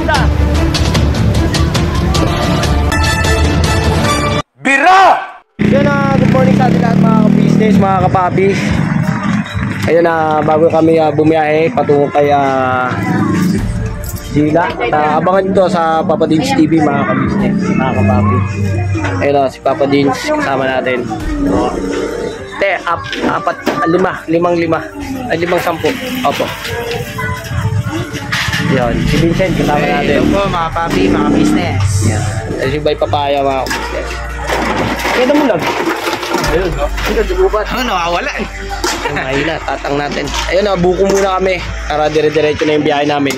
Azila. Bira! Yun na, good morning sa ating lahat mga ka-business, mga kapapi. Ayun na, bago kami bumiyahe patungo kay Zila. Abangan nyo sa Papa Dins TV mga ka-business, mga kapapi. Ayun na, si Papa Dins kasama natin. Limang sampu. Opo. Yun, si Vincent kasama natin. Hello po mga papi, mga business. Yan. Ayun si Bay Papaya mga ka-business. Kaya mo lang. Ayun, hindi dugubat. Ano, nakawala eh. Mahina, tatang natin. Ayun na, buko muna kami para dire-diretso na yung biyahe namin.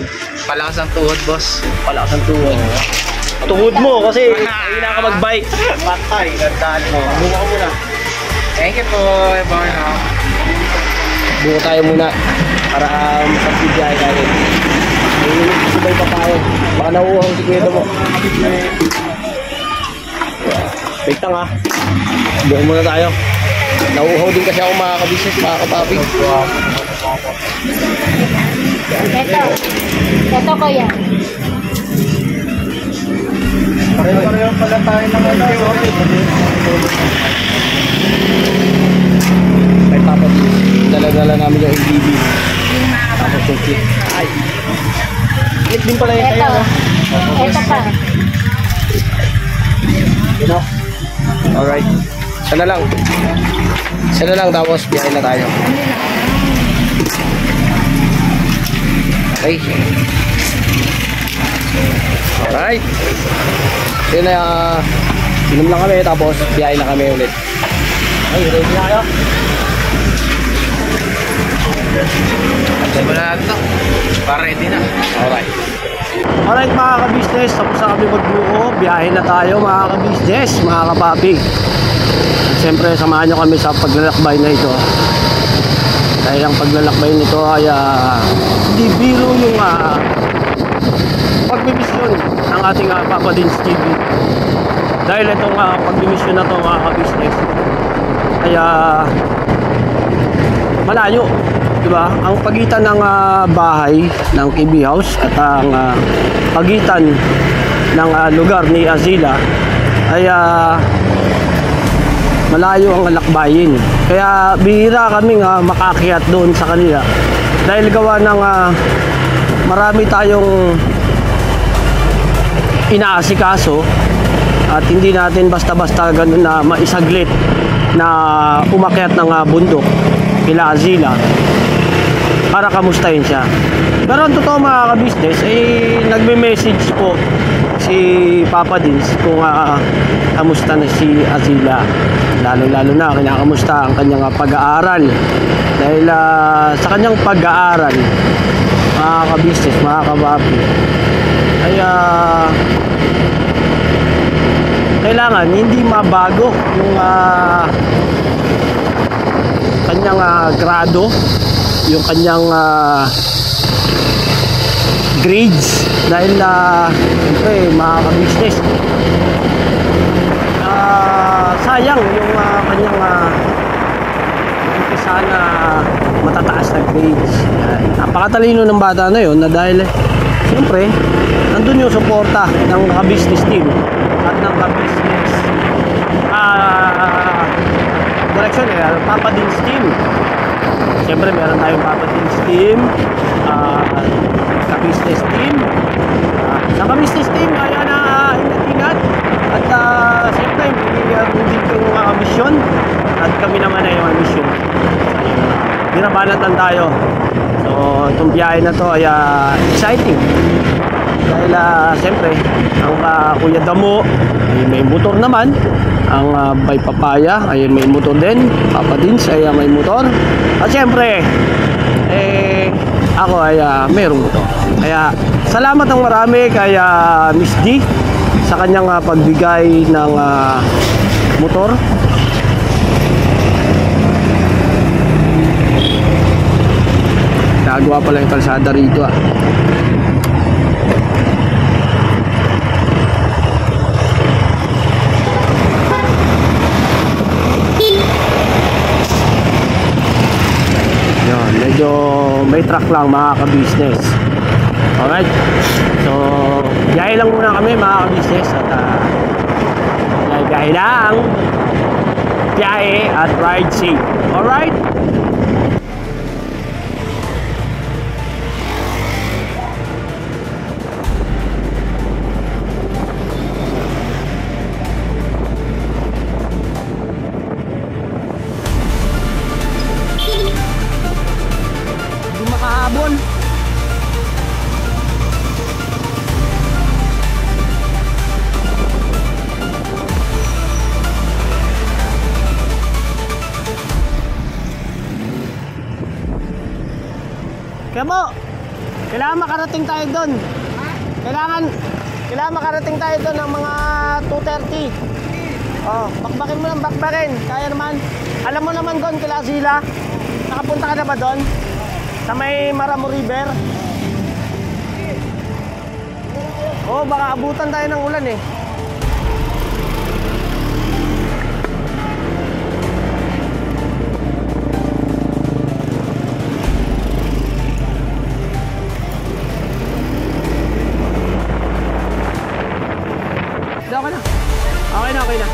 Palakas ang tuhod, boss. Palakas ang tuhod. Tuhod mo kasi mahina ka mag-bike. Patay, gandaan mo. Buko ka muna. Thank you po, Eborno. Buko tayo muna para makapag-biyahe natin. Ayun, sabay pa tayo. Baka nauuhang si Kuya mo. Wait lang ha. Buko muna tayo. Nauuhaw din kasi ako mga ka-business, mga kapapi. Ito ko yan. Pareho pala tayo ng Kay Papa D, dala-dala namin yung LBB. Tapos yung kit. Ay! Kit din pala yung Ito. kaya, no? Ito pa. You know? Alright. Isa na lang tapos biyahe na tayo. Okay. Alright. Yun na, inom lang kami tapos biyahe na kami ulit. Ay, ready na kayo? Wala na ito. Para ready na. Alright. Alright mga ka-business, tapos na kami magbuko. Biyahe na tayo mga ka-business, mga kapapi. At siyempre samahan nyo kami sa paglalakbay na ito. Dahil ang paglalakbay nito ay hindi biro yung pagbimisyon ng ating Papa Dins TV. Dahil itong pagbimisyon na ito mga ka-business ay malayo, diba? Ang pagitan ng bahay ng KB House at ang pagitan ng lugar ni Azila ay malayo ang lakbayin. Kaya bihira kaming makakyat doon sa kanila dahil gawa ng marami tayong inaasikaso at hindi natin basta-basta ganun na maisaglit na umakyat ng bundok kila Azila para kamustahin siya. Pero ang totoo mga ka-business nagme-message po si Papa Dins kung kamusta na si Azila, lalo na kinakamusta ang kanyang pag-aaral dahil sa kanyang pag-aaral mga ka-business, mga kababi ay kailangan hindi mabago yung kanyang grado, yung kanyang grades dahil siyempre mga ka-business sayang yung kanyang umpisa na matataas na grades. Napakatalino ng bata na yun na dahil siyempre nandun yung suporta ng ka-business team at ng ka-business direction Papa Dins team. Siyempre meron tayong Papa Dins team, ka-business team, sa ka-business team kaya na ingat-ingat at siyempre hindi yung mission at kami naman ay yung mission. Binabanatan tayo. So itong biyahe na to ay exciting dahil siyempre ang Kuya Damo ay may motor naman, ang Bay Papaya ay may motor din, Papa Dins ay may motor, at siyempre ako ay mayroong motor. Kaya salamat ng marami kay Miss D sa kanyang pagbigay ng motor. Nagawa pala yung kalsada rito Yan, medyo may truck lang mga ka-business. Alright. So, biyahe lang muna kami mga ka-business at biyahe lang. Biyahe at ride safe. Alright? Hindi makahabol. Kaya mo, kailangan makarating tayo doon. Kailangan makarating tayo doon ng mga 2:30. Oh, bakbakin mo lang, bakbakin. Kaya naman. Alam mo naman doon, kila Zila. Nakapunta ka na ba doon? Sa may Maramo River? Oh, baka abutan tayo ng ulan eh. Okay na. Okay na, okay na.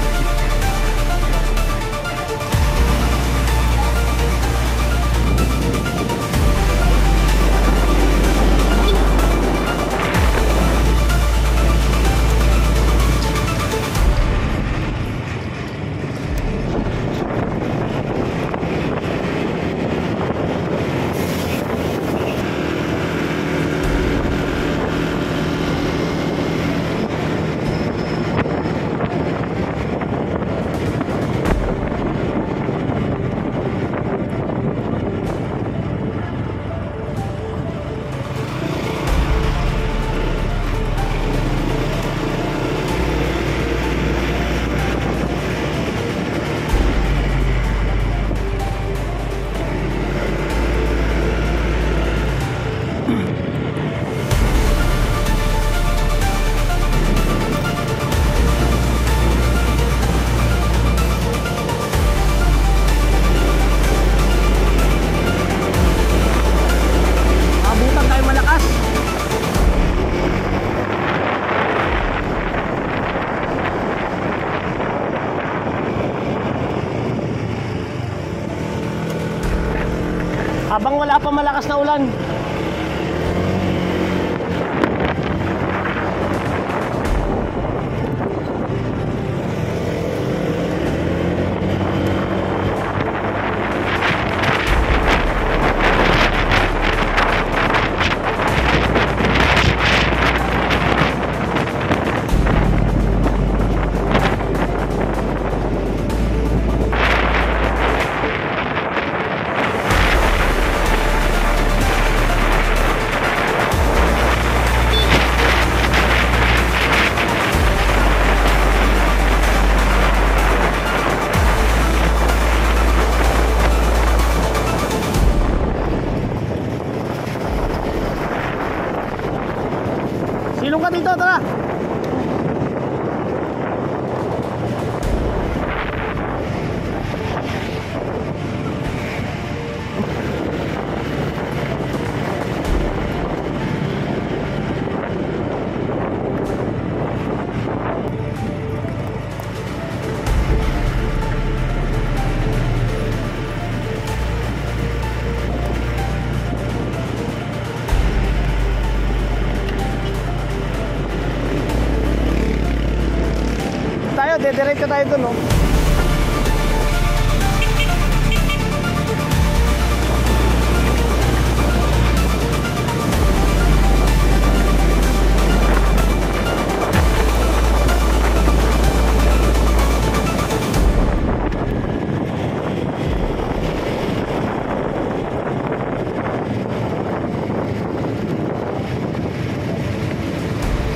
Habang wala pa malakas na ulan. Silong ka dito, tara. Dediretso tayo dun, no?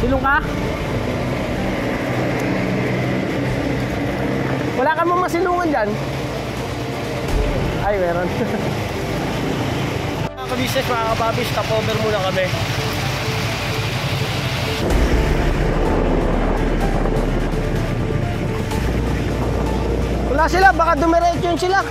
Silong ka? Wala ka mong masilungan dyan? Ay, meron. Mga kabisnes, mga kababis, stop-over muna kami. Wala sila, baka dumiretso yun sila.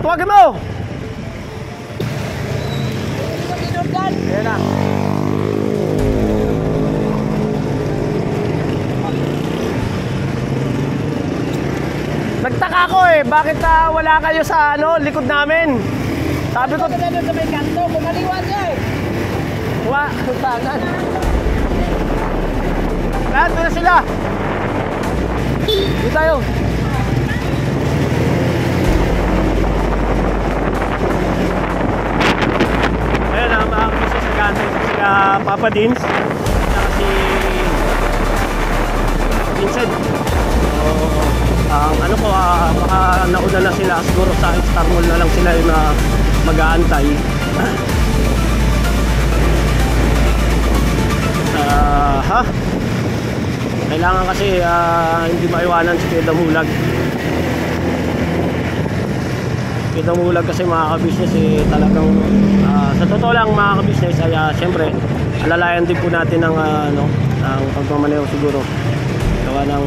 tuwagin mo! Ayan na. Nagtaka ko eh, bakit wala kayo sa likod namin? Sabi ko, Sa may kanto, kumaliwan niya eh. saanan? Lahat na sila. Dito tayo. Ayan na, makakabisa sa kanto sila Papa Dins. Saka si Vincent. So, ang ano ko, baka nauna na sila. Siguro sa Star Mall na lang sila yung mag-aantay. Kailangan kasi hindi maiwanan si Kuya Damulag. Kuya Damulag kasi mga ka-business talagang sa totoo lang mga ka-business ay siyempre alalayan din po natin ng ng pagmamaneho siguro. Gawa ng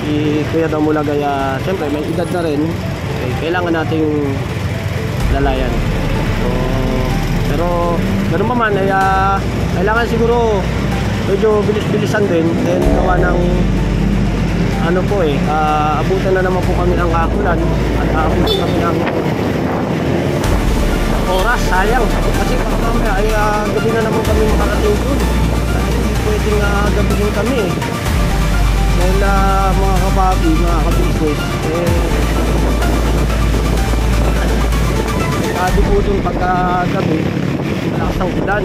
si Kuya Damulag ay siyempre may edad na rin, kailangan nating lalayan. So, pero ganoon pa man ay kailangan siguro medyo bilis-bilisan din. Then gawa ng abutan na naman po kami ng kakulan at aabutan kami ng oras, sayang kasi baka mamaya ay gabi na naman kami makarating dun kasi hindi pwedeng gabihin kami dahil mga kapapi, mga ka-business kadi po dun pagka gabi malakas ang ulan.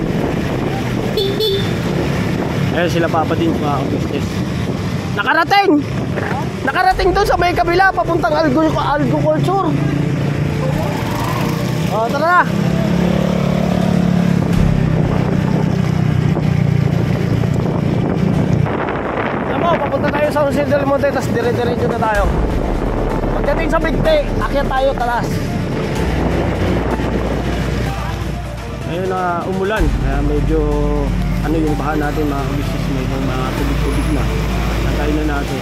Ayan sila Papa din mga ka-business. Nakarating! Nakarating doon sa may kabila papuntang agriculture. O, tara na! Alam mo, papunta tayo sa Jose del Monte, tapos dire-diretso na tayo. Pagdating sa Bigte, akyat tayo talas. Ayun na umulan, kaya medyo yung bahan natin mga business, may mga tubig-tubig na. Natay na natin.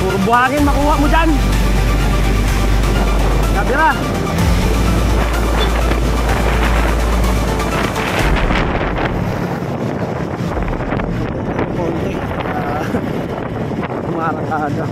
Puro buhangin makuha mo dyan. Kabira. Konti. Marakada.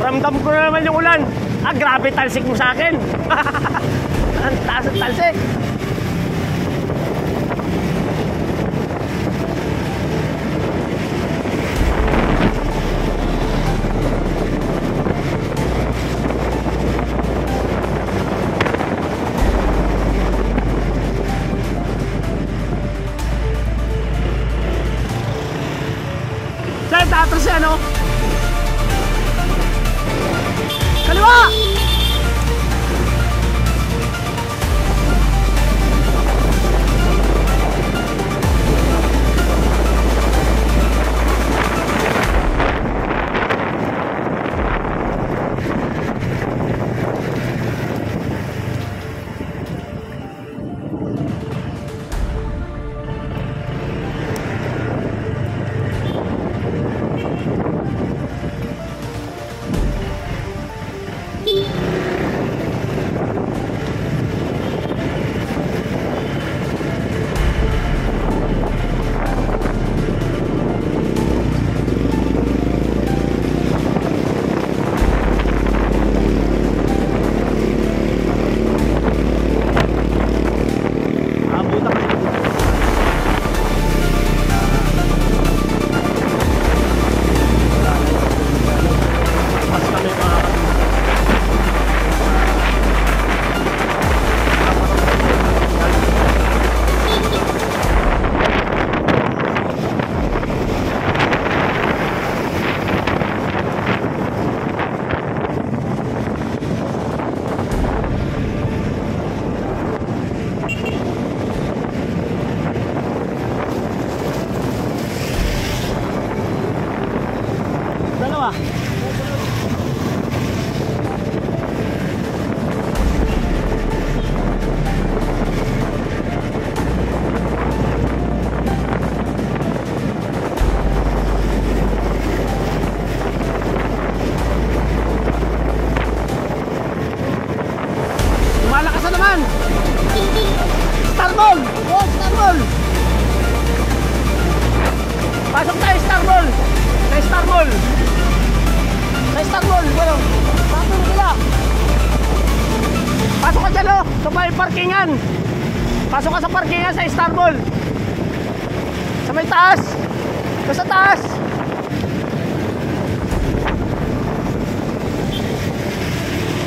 Ramdam ko na naman yung ulan. Grabe talsik mo sa akin. Ang taas ang talsik. Saan tatras yan, no? Kaliwa! Star Mall! Oh, Star Mall! Pasok tayo Star Mall! Sa Star Mall! Sa Star Mall! Bueno, pasok sila! Pasok ka dyan, oh! Sa may parkingan! Pasok ka sa parkingan sa Star Mall! Sa may taas! Sa taas!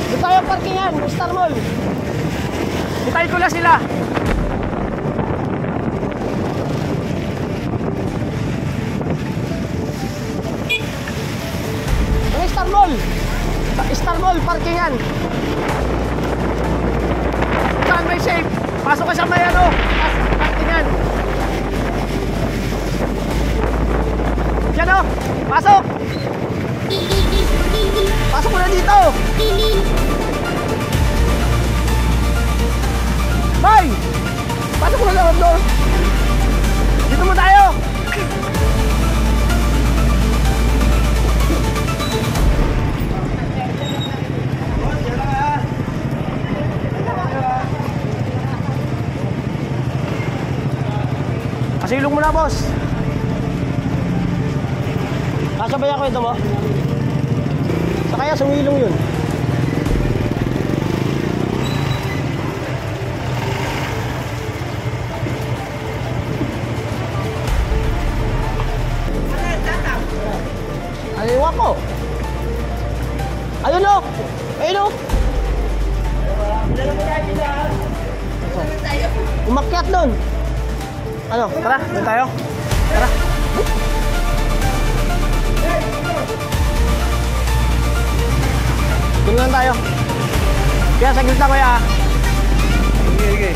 Dito tayo parkingan, Star Mall! Hintay ko lang sila! Sa Star Mall! Sa Star Mall, parkingan! Saan may safe? Pasok ka sa may ano, parkingan! Diyan o! Pasok! Pasok mo na dito! Bay! Pasok mo na loob doon! Dito mo tayo! Pasilong mo na, boss! Kasabay ako ito mo? Sa kaya sumilong yun. Aliwa ko. Ayun o. Ayun o. Umakyat doon. Ano? Tara, doon tayo. Tara. Doon lang tayo. Kaya saglit lang kuya. Sige, sige.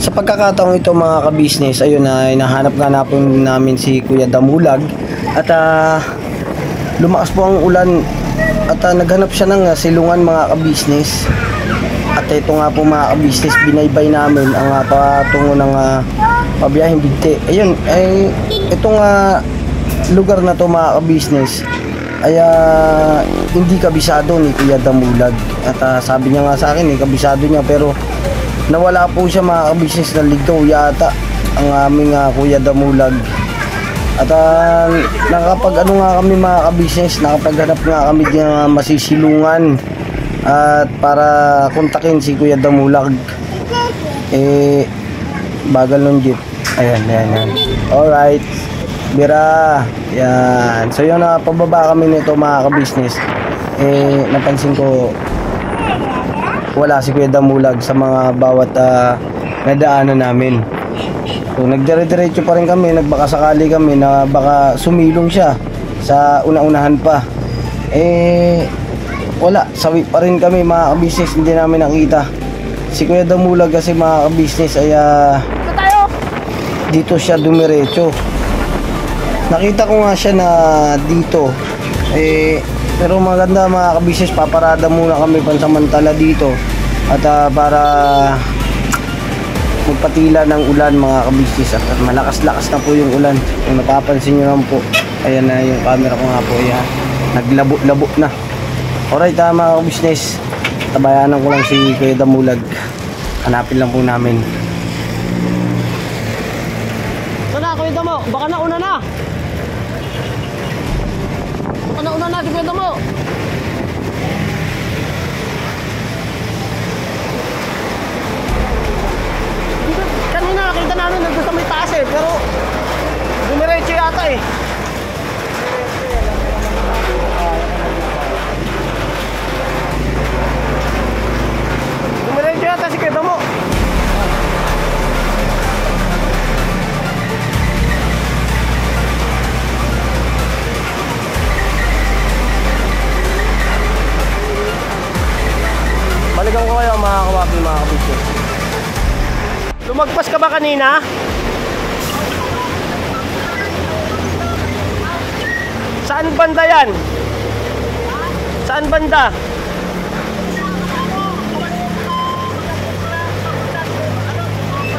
Sa pagkakataong ito mga ka-business, ayun na hinahanap nga po namin si Kuya Damulag at lumakas po ang ulan at naghanap siya ng silungan mga ka-business. At ito nga po mga ka-business, binaybay namin ang patungo ng pabiyahing Bigte. Ayun, ay itong lugar na to mga ka-business ay hindi kabisado ni Kuya Damulag. At sabi niya nga sa akin, kabisado niya pero nawala po siya mga ka-business, na ligaw yata ang aming Kuya Damulag. At nakapag ano nga kami mga ka-business, nakapaghanap nga kami ng masisilungan at para kontakin si Kuya Damulag. Bagal ng jeep. Ayan. Alright, bira. Yan. So yun, pababa kami nito mga ka-business. Napansin ko wala si Kuya Damulag sa mga bawat nadaanan namin. So nagdire-diretso pa rin kami, nagbakasakali kami na baka sumilong siya sa una-unahan pa. Wala, sawi pa rin kami mga ka-business, hindi namin nakita si Kuya Damulag kasi mga ka-business ay dito siya dumiretso. Nakita ko nga siya na dito pero maganda mga ka-business, paparada muna kami pansamantala dito at para magpatila ng ulan mga ka-business. At malakas-lakas na po yung ulan, kung napapansin nyo naman po. Ayan na yung camera ko nga po, naglabo-labo na. Alright mga ka-business, tabayanan ko lang si Kuya Damulag, hanapin lang po namin. Sana Kuya Damo, baka nauna na. Nauna na si Kuya Damo. Kanina nakita namin nandun sa may taas pero dumiretso yata Dumiretso yata si Kuya Damo. Balikan ko kayo mga kawapi, mga kabisyo. Lumagpas ka ba kanina? Saan Saan banda yan? Saan banda?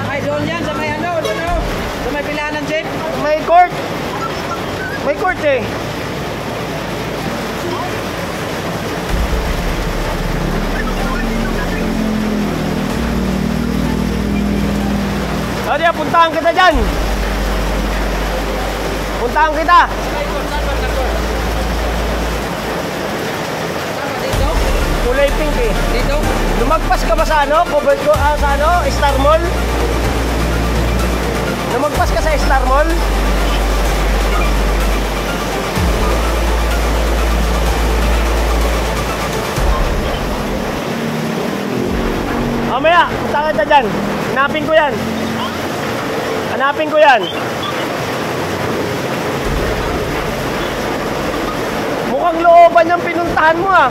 Ay, doon yan, sa may ano, doon o. Sa may pilaan ng jeep. May court. May court eh. Sorry, puntahan kita dyan. Puntahan kita. Dito? Kulay pink eh. Dito? Lumagpas ka ba sa ano? Covered ko sa ano? Star Mall? Lumagpas ka sa Star Mall? Mamaya, punta kita dyan. Hanapin ko yan. Hanapin ko yan. Mukhang looban yung pinuntahan mo ah.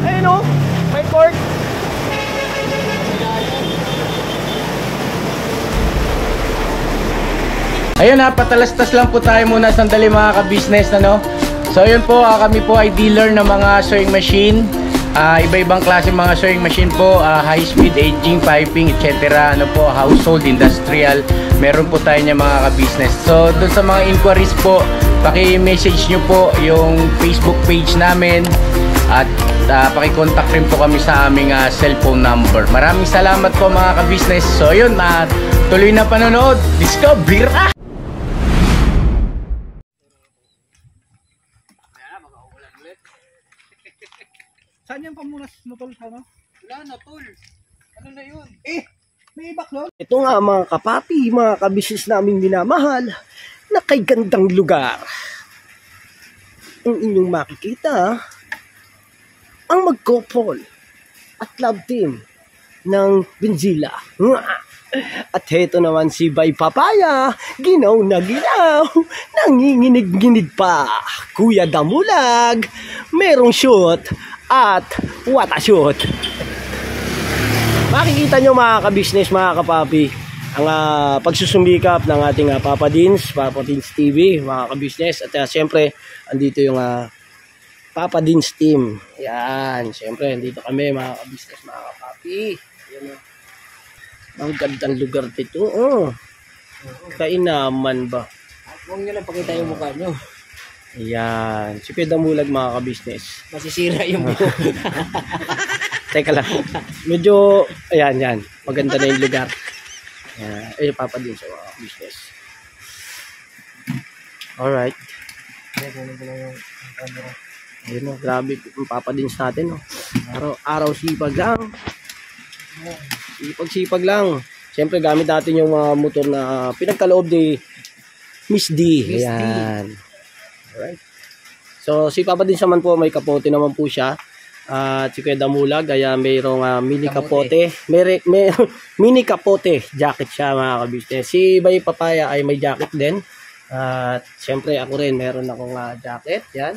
Ayun o, may court. Ayun ha, patalastas lang po tayo muna sandali mga ka-business, ano? So ayun po, kami po ay dealer ng mga sewing machine. Iba-ibang klase mga sewing machine po, high speed, aging, piping, etc. Ano po, household, industrial. Meron po tayo niya mga ka-business. So doon sa mga inquiries po, paki-message nyo po yung Facebook page namin. At paki-contact rin po kami sa aming cellphone number. Maraming salamat po mga ka-business. So yun, tuloy na panonood. Discover! Saan yung pamunas mo tol? Ano? Wala na tol. Ano na yun? May baklog? Ito nga mga kapapi, mga kabisnes naming minamahal, na kay gandang lugar. Ang inyong makikita, ang mag-couple at love team ng Benzilla. At heto naman si Bay Papaya, ginaw na ginaw, nanginginig-ginig pa. Kuya Damulag, merong shoot at what a shoot. Makikita nyo mga ka-business, mga kapapi, ang pagsusumikap ng ating Papa Dins TV, mga ka-business. At siyempre, andito yung Papa Dins team. Yan, siyempre, andito kami mga ka-business, mga kapapi. Yan, ang gandang lugar dito. Kainaman ba? Huwag nyo lang pakita yung mukha nyo. Ayan, si Kuya Damulag mga ka-business. Masisira yung buhok. Teka lang. Medyo, ayan. Maganda na yung lugar. Ayun, Papa Dins sa mga business. Alright. Ayun o, grabe yung Papa Dins natin. Araw sipag lang. Sipag lang. Siyempre, gamit natin yung mga motor na pinagkaloob ni Miss D. Ayan. Alright. So, si Papa Dins naman po, may kapote naman po siya. At si Kuya Damulag, kaya mayroong mini kapote. May mini kapote jacket siya mga kabisnes. Si Bay Papaya ay may jacket din. At siyempre ako rin meron akong jacket. Yan.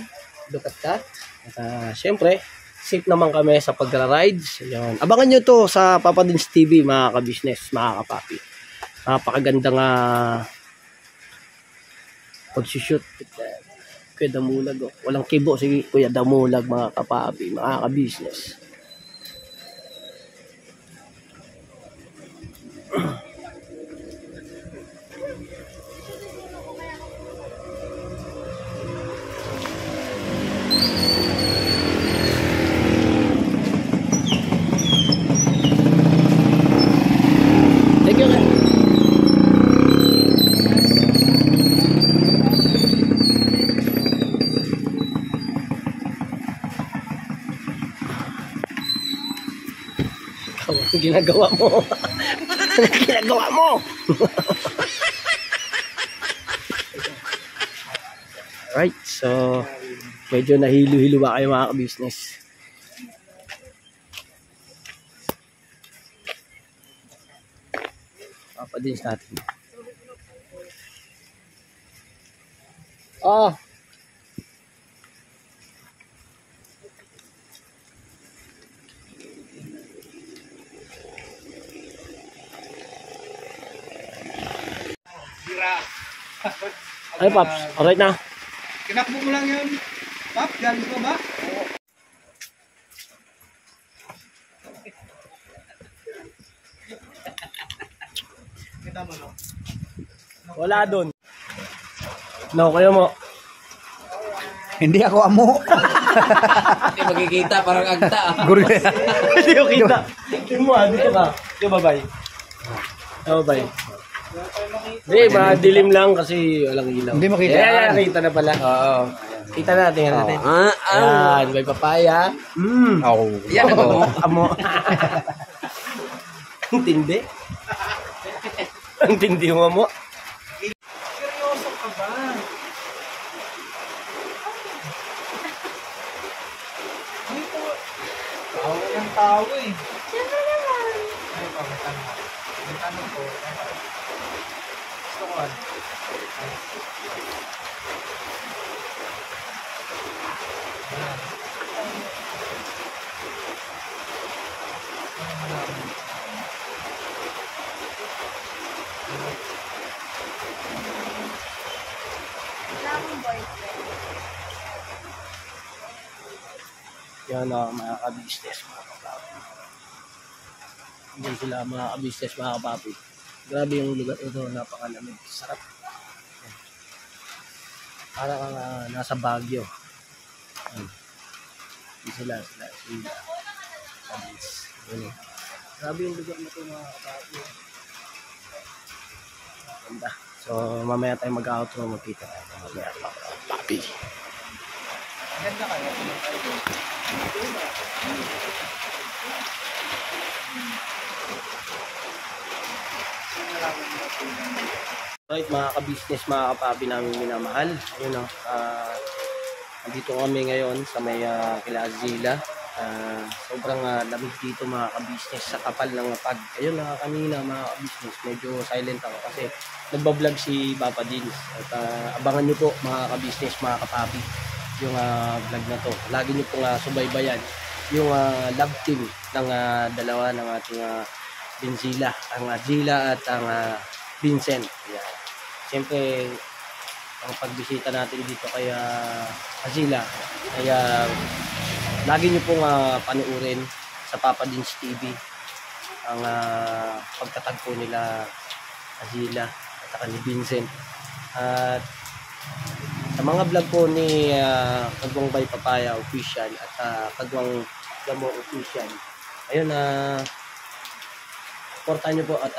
Look at that. At siyempre, safe naman kami sa pagra-rides. Yan. Abangan nyo to sa Papa Dins TV mga kabisnes, mga kapapi. Napakagandang pagsushoot. Kuya Damulag, walang kibo si Kuya Damulag mga kapapi, mga ka-business. Thank you. Anong ginagawa mo? Anong ginagawa mo? Alright, so medyo nahilo-hilo ba kayo mga ka-business? Papa Dins natin. Ay, Paps. Alright na. Kinakbo mo lang yun. Pap, galing ko ba? Kita mo, no? Wala doon. No, kayo mo. Hindi ako amo. Hindi magkikita, parang agta. Hindi ko kita. Tingin mo, dito ka. Dito, babay. Babay. Hindi, madilim lang kasi walang ilaw. Hindi makita. Yeah, kita na pala. Oo. Kita natin, yan natin. Yan, may papaya. Yan ako. Amo. Ang tindi. Ang tindi mo mo. Seryoso ka ba? Dito. Tao ng tao eh. Siyempre naman. Ano ba? May tanong ko. Gusto ko ano? Wala akong boyfriend. Yan mga ka-business, mga kapapi. Hindi sila mga ka-business, mga kapapi. Grabe yung lugar ito, napakalamig. Sarap. Para kang nasa Baguio. Hindi sila. Yan. Grabe yung lugar na ito, mga kapapi. Ganda. So, mamaya tayo mag-outro, magkita tayo. Mamaya, mga kapapi. Ganda kayo. Right, mga ka-business, mga kapapi namin minamahal. Ayun o. Nandito kami ngayon sa may kila Azila. Sobrang lamig dito, mga ka-business, sa kapal ng pag. Ayun na kanina, mga ka-business, medyo silent ako kasi nagbablog si Papa Dins. At abangan nyo po, mga ka-business, mga kapapi, yung vlog na to. Lagi nyo pong subaybayan yung love team ng dalawa ng ating Benzila, ang Azila at ang Vincent. Yan. Siyempre, ang pagbisita natin dito kay Azila, kaya lagi nyo pong panuurin sa Papa Dins TV ang pagtatagpo nila Azila at saka ni Vincent. At sa mga vlog po ni Kagwang by Papaya Official at Kagwang Gamo Official, ayun supportan nyo po at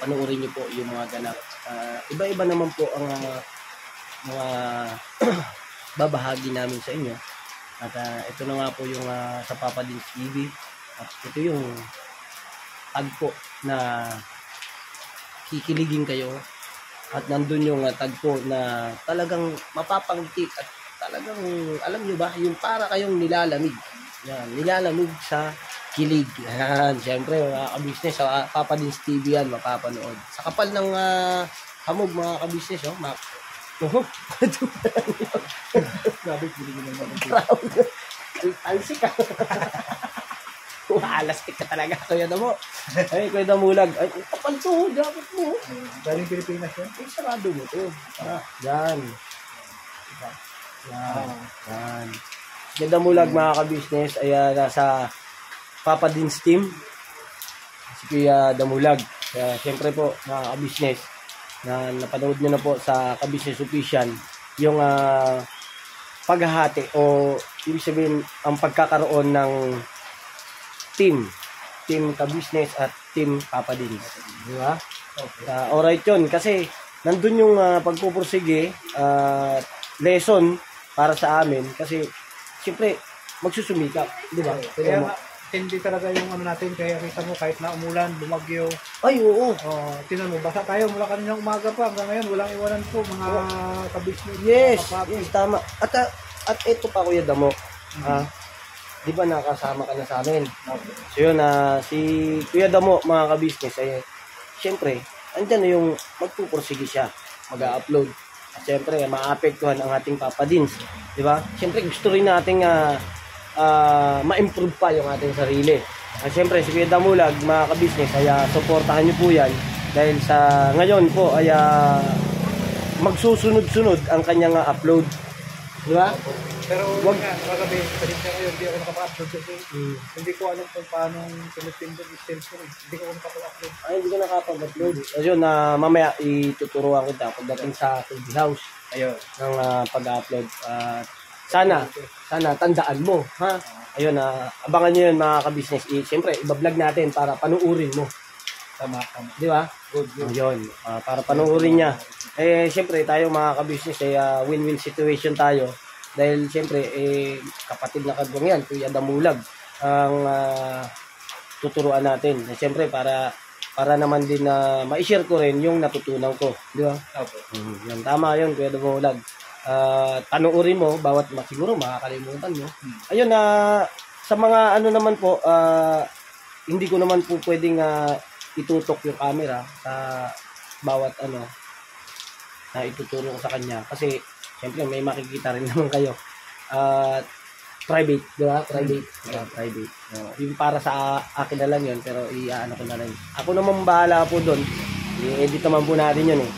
panuorin nyo po yung mga ganap. Iba-iba naman po ang mga babahagi namin sa inyo. At ito na nga po yung sa Papa Dins TV. At ito yung tagpo na kikiligin kayo. At nandun yung tagpo na talagang mapapangiti at talagang, alam nyo ba, yung para kayong nilalamig. Yan, nilalamig sa kilig. Yan, siyempre, mga ka-business, sa Papa Dins TV yan, mapapanood. Sa kapal ng hamog, mga ka-business, oh, Grabe, pili ko naman. talsik ka. Alastik ka talaga, Kuya Damo. Ay, Kuya Damulag. Ay, kapal to, dapat mo. Galing Pilipinas yan? Ay, sarado mo to. Yan. Yan. Kuya Damulag, mga ka-business, ay nasa Papa Dins team. Si Kuya Damulag. Kaya, siyempre po, mga ka-business, na napanood nyo na po sa Ka-Business Official yung paghahati o ibig sabihin ang pagkakaroon ng team Ka-Business at team Papa Dins, di ba? Alright yun kasi nandun yung pagpupursige lesson para sa amin kasi siyempre magsusumikap, di ba? Kaya nga, hindi talaga yung ano natin, kaya kita mo kahit na umulan, bumagyo. Ay, oo. Tinan mo, basa tayo mula kaninang umaga pa hanggang ngayon, walang iwanan po mga ka-business. Yes, tama. At ito pa, Kuya Damo. Di ba nakasama ka na sa amin? So yun, si Kuya Damo, mga ka-business, ay siyempre, andyan na yung magpupursige siya, mag-upload. At siyempre, maapektuhan ang ating Papa Dins. Di ba? Siyempre, gusto rin nating ma-improve pa yung ating sarili. At siyempre, si Kuya Damulag, mga ka-business, ay supportahan nyo po yan. Dahil sa ngayon po, ay magsusunod-sunod ang kanyang upload. Di ba? Pero Wag- wag nga, kagabi, pasensya kayo, hindi ako nakapa-upload kasi hindi ko alam kung paano pinipindot yung cellphone. Hindi ko nakapa-upload. Ay, hindi ko nakapag-upload. Ayun, mamaya ituturuan kita pagdating sa Coffee House Ayun. ng pag-upload. Sana tandaan mo, ha? Ayun, abangan nyo yun mga ka-business. Siyempre, iba-vlog natin para panuurin mo. Tama. Di ba? Ayun, para panuurin niya. Siyempre, tayo mga ka-business, win-win situation tayo. Dahil siyempre, kapatid na kagwang yan, Kuya Damulag, ang tuturuan natin. Siyempre, para naman din na ma-share ko rin yung natutunan ko. Di ba? Opo. Yan, tama yun, Kuya Damulag. Panuurin mo, bawat siguro makakalimutan mo. Ayun, sa mga ano naman po, hindi ko naman po pwedeng itutok yung camera sa bawat ano na ituturo ko sa kanya. Kasi, siyempre, may makikita rin naman kayo. Private, di ba? Private. Private. Yung para sa akin na lang yun, pero i-ano ko na rin. Ako naman bahala po doon. I-edit naman po natin yun eh.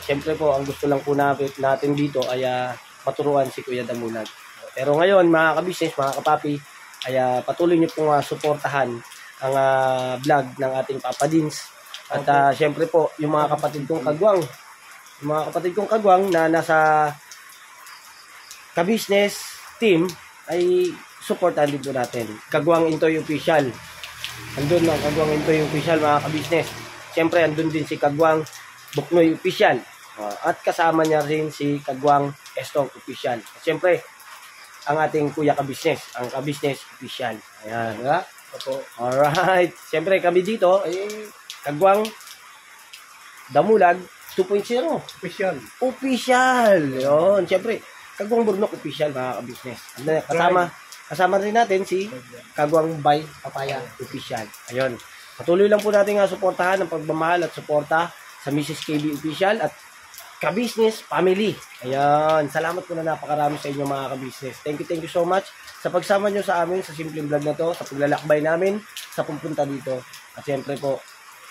Siyempre po, ang gusto lang po natin dito ay maturuan si Kuya Damulag. Pero ngayon, mga ka-business, mga kapapi, ay patuloy nyo pong suportahan ang vlog ng ating Papa Dins. At siyempre po, yung mga kapatid kong kagwang, na nasa ka-business team ay supportahan din po natin. Kagwang Intoy Official. Andun ang Kagwang Intoy Official, mga ka-business. Siyempre, andun din si Kagwang Buknoy Official. At kasama niya rin si Kagwang Estong Official. At siyempre, ang ating kuya ka-business, ang ka-business official. Ayan, diba? Opo. Alright. Siyempre, kami dito, Kagwang Damulag 2.0. Official. Official. Yun. Siyempre, Kagwang Burnok Official, mga ka-business. Kasama rin natin si Kagwang Bay Papaya Official. Ayun. Patuloy lang po natin suportahan ang pagmamahal at suporta sa Mrs. KB Official at ka-business family. Ayan. Salamat po na napakarami sa inyo mga ka-business. Thank you so much sa pagsama nyo sa amin sa simpleng vlog na to, sa paglalakbay namin, sa pupunta dito. At siyempre po,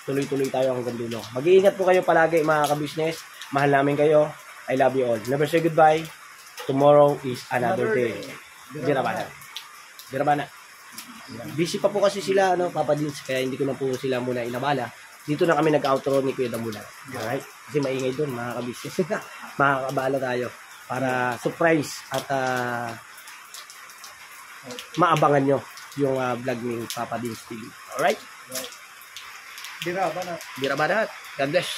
tuloy-tuloy tayo hanggang dulo. Mag-iingat po kayo palagi mga ka-business. Mahal namin kayo. I love you all. Never say goodbye. Tomorrow is another day. Birabana. Busy pa po kasi sila, Papa Dins, kaya hindi ko na po sila muna inabala. Dito na kami nag-outro ni Kuya Damulag. Alright? Kasi maingay doon, mga ka-business. Makakabala tayo para surprise at maabangan nyo yung vlog ni Papa Dins TV. Alright? Biraba na. Birabana. God bless.